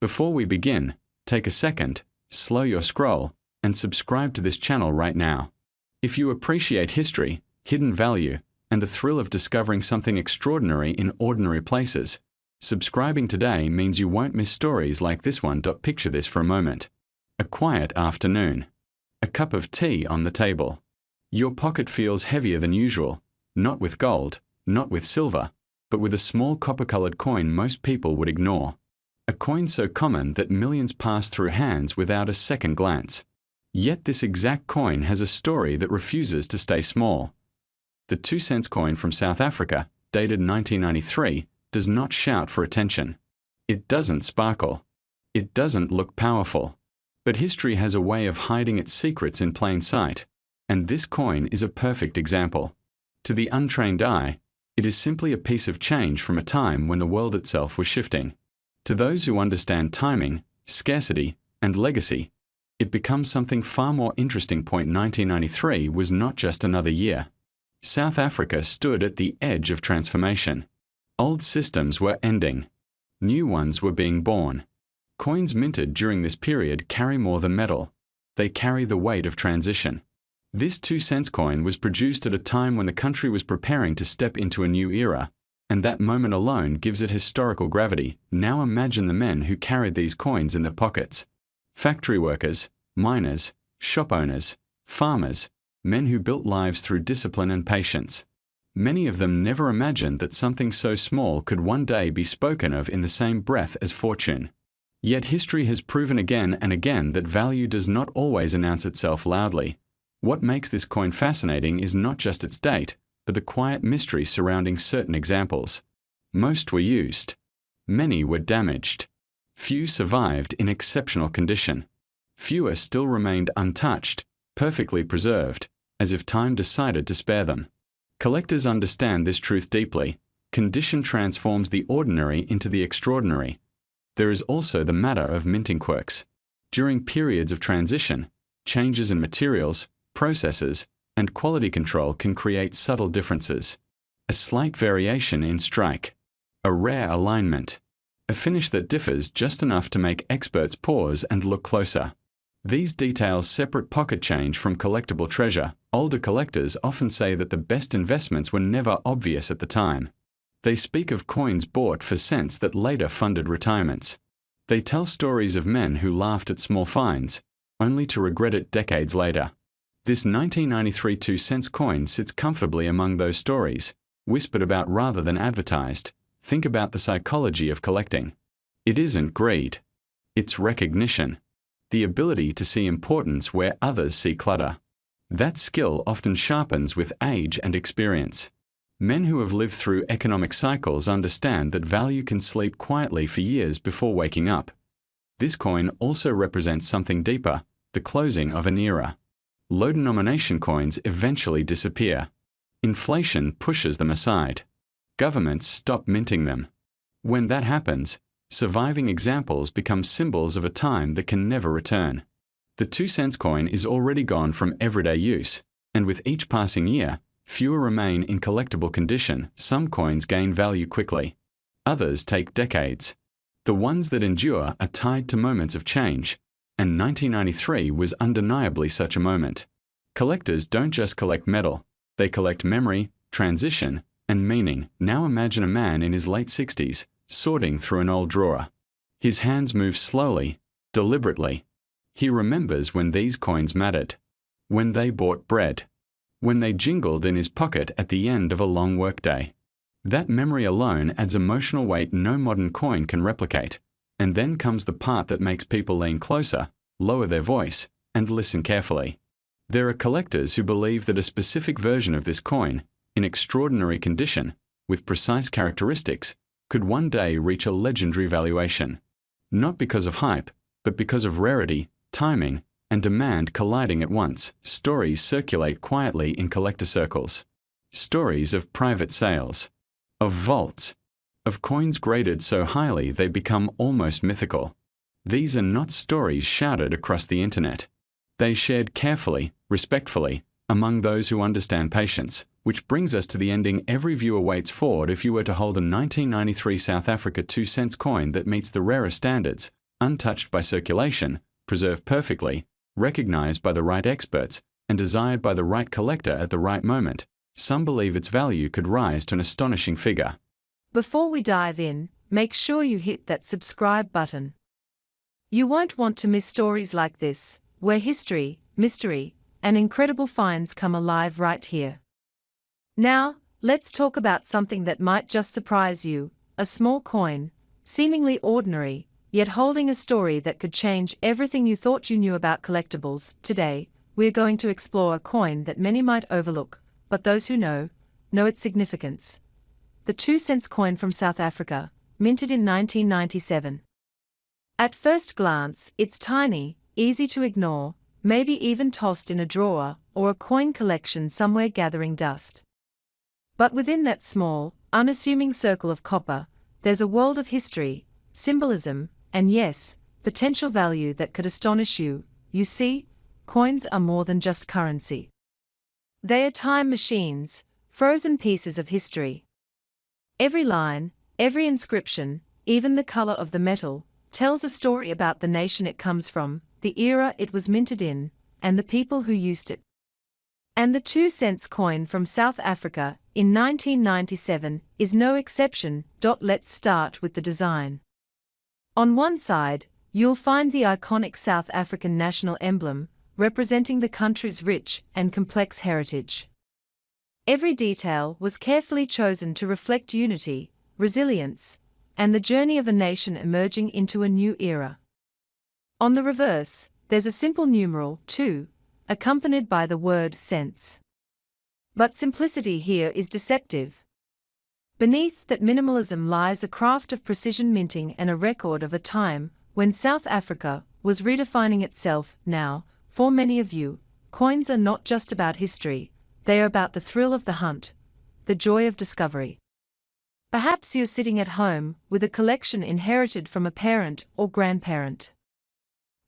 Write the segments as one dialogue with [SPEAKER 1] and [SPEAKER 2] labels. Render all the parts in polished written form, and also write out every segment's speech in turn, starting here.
[SPEAKER 1] Before we begin, take a second, slow your scroll, and subscribe to this channel right now. If you appreciate history, hidden value, and the thrill of discovering something extraordinary in ordinary places, subscribing today means you won't miss stories like this one. Picture this for a moment. A quiet afternoon. A cup of tea on the table. Your pocket feels heavier than usual, not with gold, not with silver, but with a small copper-colored coin most people would ignore. A coin so common that millions pass through hands without a second glance. Yet this exact coin has a story that refuses to stay small. The 2-cent coin from South Africa, dated 1993, does not shout for attention. It doesn't sparkle. It doesn't look powerful. But history has a way of hiding its secrets in plain sight, and this coin is a perfect example. To the untrained eye, it is simply a piece of change from a time when the world itself was shifting. To those who understand timing, scarcity, and legacy, it becomes something far more interesting. 1993 was not just another year. South Africa stood at the edge of transformation. Old systems were ending. New ones were being born. Coins minted during this period carry more than metal. They carry the weight of transition. This 2-cent coin was produced at a time when the country was preparing to step into a new era, and that moment alone gives it historical gravity. Now imagine the men who carried these coins in their pockets. Factory workers, miners, shop owners, farmers, men who built lives through discipline and patience. Many of them never imagined that something so small could one day be spoken of in the same breath as fortune. Yet history has proven again and again that value does not always announce itself loudly. What makes this coin fascinating is not just its date, but the quiet mystery surrounding certain examples. Most were used. Many were damaged. Few survived in exceptional condition. Fewer still remained untouched, perfectly preserved, as if time decided to spare them. Collectors understand this truth deeply. Condition transforms the ordinary into the extraordinary. There is also the matter of minting quirks. During periods of transition, changes in materials, processes, and quality control can create subtle differences. A slight variation in strike. A rare alignment. A finish that differs just enough to make experts pause and look closer. These details separate pocket change from collectible treasure. Older collectors often say that the best investments were never obvious at the time. They speak of coins bought for cents that later funded retirements. They tell stories of men who laughed at small finds, only to regret it decades later. This 1993 2-cent coin sits comfortably among those stories, whispered about rather than advertised. Think about the psychology of collecting. It isn't greed. It's recognition. The ability to see importance where others see clutter. That skill often sharpens with age and experience. Men who have lived through economic cycles understand that value can sleep quietly for years before waking up. This coin also represents something deeper, the closing of an era. Low-denomination coins eventually disappear. Inflation pushes them aside. Governments stop minting them. When that happens, surviving examples become symbols of a time that can never return. The 2-cent coin is already gone from everyday use, and with each passing year, fewer remain in collectible condition. Some coins gain value quickly. Others take decades. The ones that endure are tied to moments of change, and 1993 was undeniably such a moment. Collectors don't just collect metal, they collect memory, transition, and meaning. Now imagine a man in his late 60s, sorting through an old drawer. His hands move slowly, deliberately. He remembers when these coins mattered. When they bought bread. When they jingled in his pocket at the end of a long workday. That memory alone adds emotional weight no modern coin can replicate. And then comes the part that makes people lean closer, lower their voice, and listen carefully. There are collectors who believe that a specific version of this coin, in extraordinary condition, with precise characteristics, could one day reach a legendary valuation. Not because of hype, but because of rarity, timing, and demand colliding at once. Stories circulate quietly in collector circles. Stories of private sales, of vaults, of coins graded so highly they become almost mythical. These are not stories shouted across the internet. They shared carefully, respectfully, among those who understand patience, which brings us to the ending every viewer waits for. If you were to hold a 1993 South Africa 2-cent coin that meets the rarest standards, untouched by circulation, preserved perfectly, recognized by the right experts, and desired by the right collector at the right moment, some believe its value could rise to an astonishing figure.
[SPEAKER 2] Before we dive in, make sure you hit that subscribe button. You won't want to miss stories like this, where history, mystery, and incredible finds come alive right here. Now, let's talk about something that might just surprise you, a small coin, seemingly ordinary, yet holding a story that could change everything you thought you knew about collectibles. Today, we're going to explore a coin that many might overlook, but those who know its significance. The 2-cent coin from South Africa, minted in 1997. At first glance, it's tiny, easy to ignore, maybe even tossed in a drawer or a coin collection somewhere gathering dust. But within that small, unassuming circle of copper, there's a world of history, symbolism, and yes, potential value that could astonish you. You see, coins are more than just currency. They are time machines, frozen pieces of history. Every line, every inscription, even the color of the metal, tells a story about the nation it comes from, the era it was minted in, and the people who used it. And the 2-cent coin from South Africa, in 1997, is no exception. Let's start with the design. On one side, you'll find the iconic South African national emblem, representing the country's rich and complex heritage. Every detail was carefully chosen to reflect unity, resilience, and the journey of a nation emerging into a new era. On the reverse, there's a simple numeral 2, accompanied by the word cents. But simplicity here is deceptive. Beneath that minimalism lies a craft of precision minting and a record of a time when South Africa was redefining itself. Now, for many of you, coins are not just about history, they are about the thrill of the hunt, the joy of discovery. Perhaps you're sitting at home with a collection inherited from a parent or grandparent.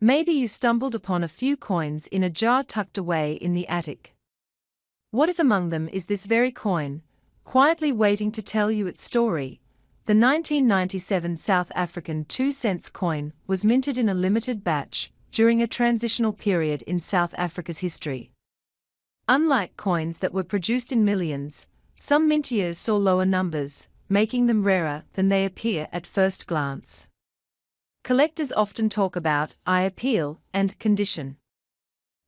[SPEAKER 2] Maybe you stumbled upon a few coins in a jar tucked away in the attic. What if among them is this very coin, quietly waiting to tell you its story? The 1997 South African 2-cent coin was minted in a limited batch during a transitional period in South Africa's history. Unlike coins that were produced in millions, some mint years saw lower numbers, making them rarer than they appear at first glance. Collectors often talk about eye appeal and condition.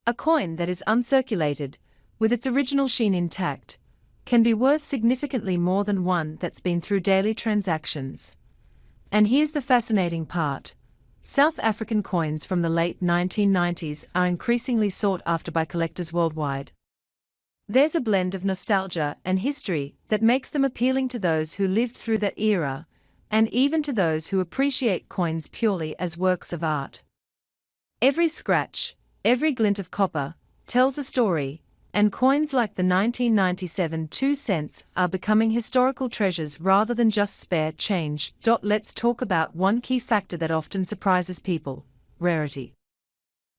[SPEAKER 2] A coin that is uncirculated, with its original sheen intact, can be worth significantly more than one that's been through daily transactions. And here's the fascinating part. South African coins from the late 1990s are increasingly sought after by collectors worldwide. There's a blend of nostalgia and history that makes them appealing to those who lived through that era, and even to those who appreciate coins purely as works of art. Every scratch, every glint of copper, tells a story, and coins like the 1997 2 cents are becoming historical treasures rather than just spare change. Let's talk about one key factor that often surprises people: rarity.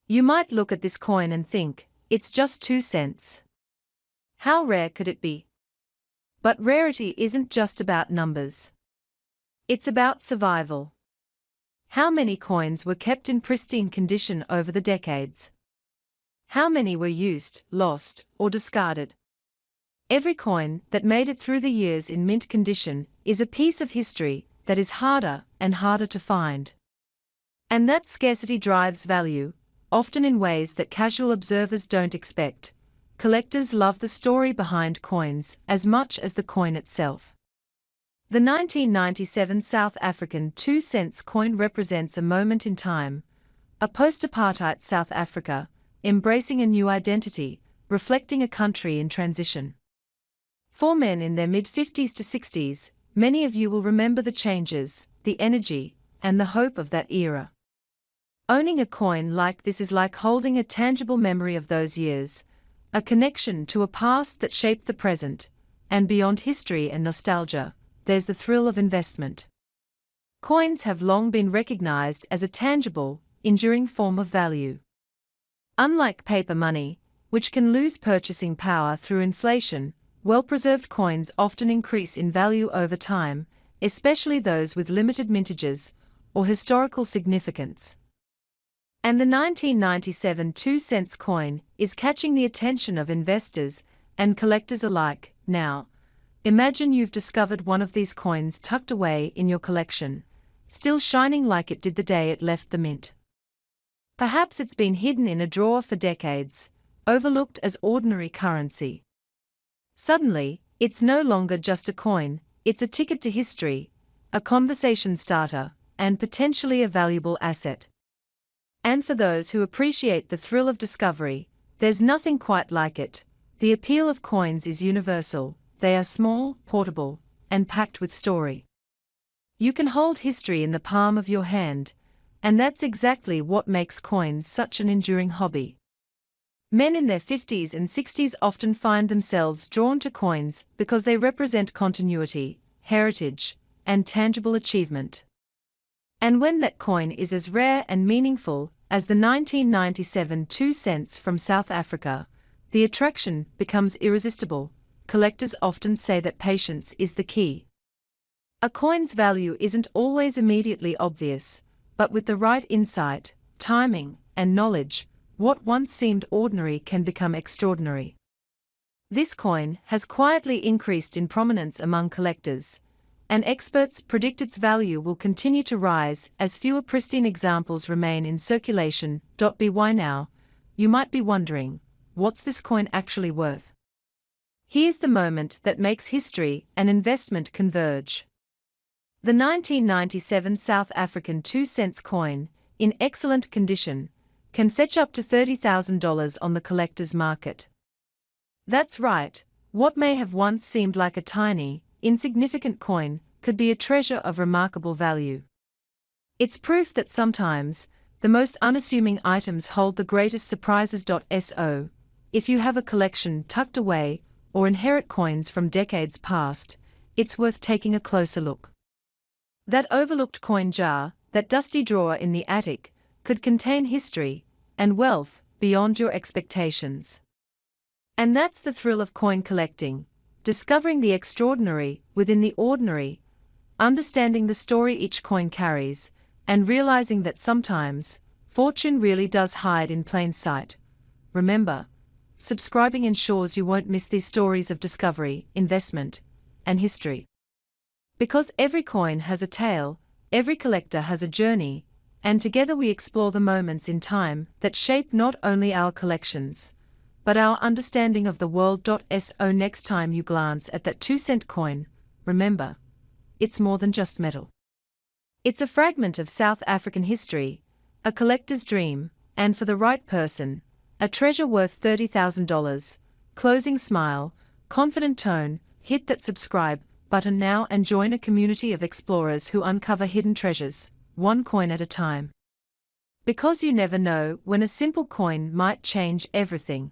[SPEAKER 2] You might look at this coin and think, it's just 2 cents. How rare could it be? But rarity isn't just about numbers. It's about survival. How many coins were kept in pristine condition over the decades? How many were used, lost, or discarded? Every coin that made it through the years in mint condition is a piece of history that is harder and harder to find. And that scarcity drives value, often in ways that casual observers don't expect. Collectors love the story behind coins as much as the coin itself. The 1997 South African 2 cents coin represents a moment in time, a post-apartheid South Africa, embracing a new identity, reflecting a country in transition. For men in their mid-50s to 60s, many of you will remember the changes, the energy, and the hope of that era. Owning a coin like this is like holding a tangible memory of those years, a connection to a past that shaped the present, and beyond history and nostalgia, there's the thrill of investment. Coins have long been recognized as a tangible, enduring form of value. Unlike paper money, which can lose purchasing power through inflation, well-preserved coins often increase in value over time, especially those with limited mintages, or historical significance. And the 1997 2-cent coin is catching the attention of investors and collectors alike. Now, imagine you've discovered one of these coins tucked away in your collection, still shining like it did the day it left the mint. Perhaps it's been hidden in a drawer for decades, overlooked as ordinary currency. Suddenly, it's no longer just a coin, it's a ticket to history, a conversation starter, and potentially a valuable asset. And for those who appreciate the thrill of discovery, there's nothing quite like it. The appeal of coins is universal. They are small, portable, and packed with story. You can hold history in the palm of your hand, and that's exactly what makes coins such an enduring hobby. Men in their 50s and 60s often find themselves drawn to coins because they represent continuity, heritage, and tangible achievement. And when that coin is as rare and meaningful as the 1997 2 cents from South Africa, the attraction becomes irresistible. Collectors often say that patience is the key. A coin's value isn't always immediately obvious, but with the right insight, timing, and knowledge, what once seemed ordinary can become extraordinary. This coin has quietly increased in prominence among collectors, and experts predict its value will continue to rise as fewer pristine examples remain in circulation. By now, you might be wondering, what's this coin actually worth? Here's the moment that makes history and investment converge. The 1997 South African 2 cents coin, in excellent condition, can fetch up to $30,000 on the collector's market. That's right, what may have once seemed like a tiny, insignificant coin could be a treasure of remarkable value. It's proof that sometimes, the most unassuming items hold the greatest surprises. So, if you have a collection tucked away or inherit coins from decades past, it's worth taking a closer look. That overlooked coin jar, that dusty drawer in the attic, could contain history and wealth beyond your expectations. And that's the thrill of coin collecting, discovering the extraordinary within the ordinary, understanding the story each coin carries, and realizing that sometimes, fortune really does hide in plain sight. Remember, subscribing ensures you won't miss these stories of discovery, investment, and history. Because every coin has a tale, every collector has a journey, and together we explore the moments in time that shape not only our collections, but our understanding of the world. So next time you glance at that 2-cent coin, remember, it's more than just metal. It's a fragment of South African history, a collector's dream, and for the right person, a treasure worth $30,000. Closing smile, confident tone, hit that subscribe button now and join a community of explorers who uncover hidden treasures, one coin at a time. Because you never know when a simple coin might change everything.